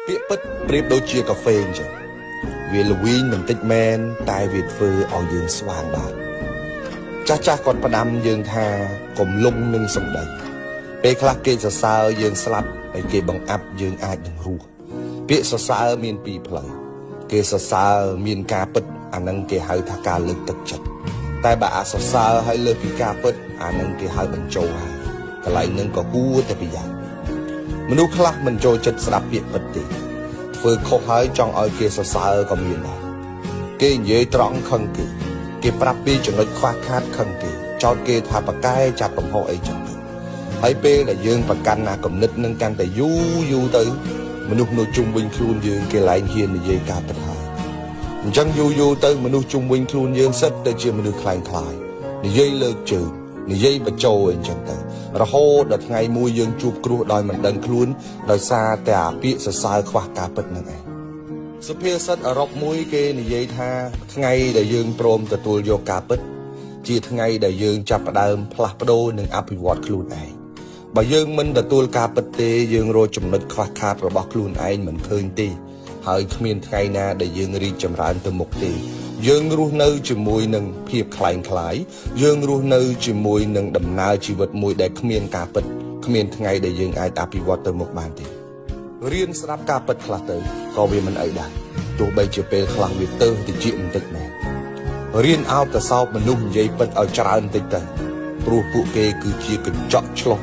ពាក្យពិតប្រៀបដូចជាកាហ្វេអញ្ចឹងវាល្វីងបន្តិចមែនតែវាធ្វើឲ្យយើងស្វាងបានចាស់គាត់ផ្ដាំយើងថាកុំលងនឹងសម្ដីពេលខ្លះគេសរសើរយើងស្លាប់ហើយគេបង្អាប់យើងអាចនឹងរស់ពាក្យសរសើរមានពីរផ្លូវគេសរសើរមានការពិតអានឹងគេហៅថាការលើកទឹកចិត្តតែបើអសរសើរហើយលើសពីការពិតអានឹងគេហៅបញ្ចោហើយកន្លែងនឹងក៏គួរតែប្រយ័ត្នមនុស្សខ្លះមិនចូលចិត្តស្ដាប់ពាក្យពិតទេធ្វើខុសហើយចង់ឲ្យគេសរសើរក៏មានដែរគេនិយាយត្រង់ខឹងគេប្រាប់ពីចំណុចខ្វះខាតខឹងគេចោទគេថាប្រកែចាប់កំហុសអីចឹងហើយពេលដែលយើងប្រកាន់ណាគំនិតនឹងកាន់តែយូរទៅមនុស្សនៅជុំវិញខ្លួនយើងគេឡើងហ៊ាននិយាយការពិតហើយអញ្ចឹងយូរទៅមនុស្សជុំវិញខ្លួនយើងសិតទៅជាមនុស្សខ្លាំងខ្លាយនិយាយលើកជើងនិយាយបញ្ចោអីចឹងទៅរហូតដល់ថ្ងៃមួយយើងជួបគ្រោះដោយមិនដឹងខ្លួនដោយសារតែអាពាក្យសរសើរខ្វះការពិតនឹងឯងសុភាសិតអឺរ៉ុបមួយគេនិយាយថាថ្ងៃដែលយើងព្រមទទួលយកការពិតជាថ្ងៃដែលយើងចាប់ផ្ដើមផ្លាស់ប្ដូរនិងអភិវឌ្ឍខ្លួនឯងបើយើងមិនទទួលការពិតទេយើងរកចំណុចខ្វះខាតរបស់ខ្លួនឯងមិនឃើញទេហើយគ្មានថ្ងៃណាដែលយើងរីកចម្រើនទៅមុខទេយើងរស់នៅជាមួយនឹងភាពคล้ายคล้ายយើងរស់នៅជាមួយនឹងដំណើរជីវិតមួយដែលគ្មានការពិតគ្មានថ្ងៃដែលយើងអាចអភិវឌ្ឍទៅមុខបានទេរៀនស្ដាប់ការពិតខ្លះទៅក៏វាមិនអីដែរទោះបីជាពេលខ្លះវាទៅតិចបន្តិចមែនរៀនអោបទៅសោបមនុស្សនិយាយពិតឲ្យច្រើនបន្តិចទៅព្រោះពួកគេគឺជាកញ្ចក់ឆ្លុះ